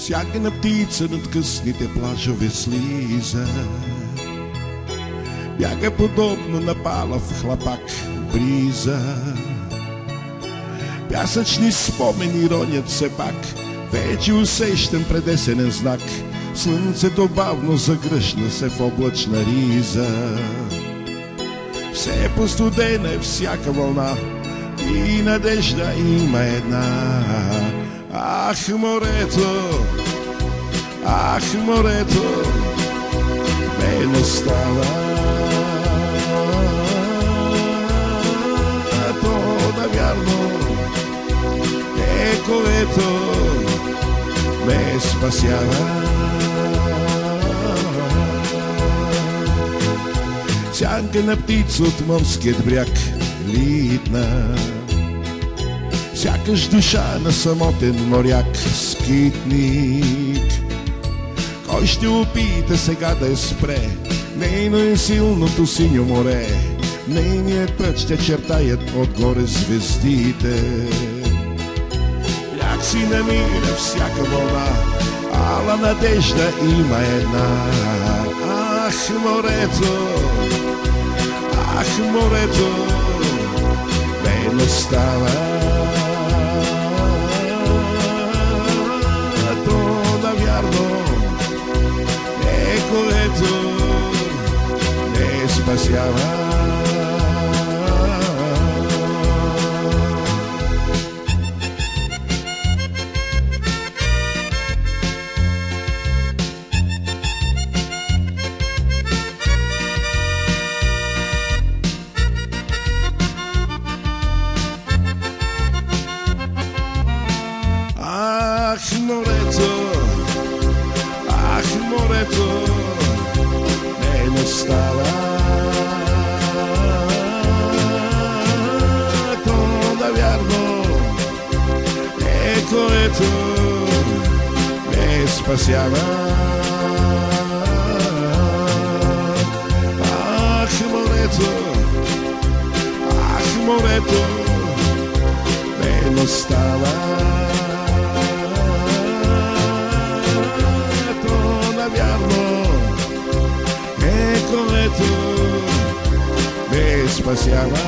Всяка една птица над късните плажове слиза. Бяга подобно на палав хлапак бриза. Пясъчни спомени ронят се пак. Вече усещам предесенен знак. Слънцето бавно загръщна се в облачна риза. Все постудена е всяка вълна и надежда има една. Ах, морето, бе настава. То навярно е което ме спасява. Сянка на птица от морският бряг литна. Сякаш душа на самотен моряк скитник. Кой ще опита сега да я спре? Нейно е силното синьо море. Нейният път ще чертаят отгоре звездите. Бряг си намира всяка вълна, ала надежда има една. Ах, морето, бе настава. То навярно е което не спасява. Морето не настава. То навярно е което не спасява. Ах, морето не настава. Което ме спасява.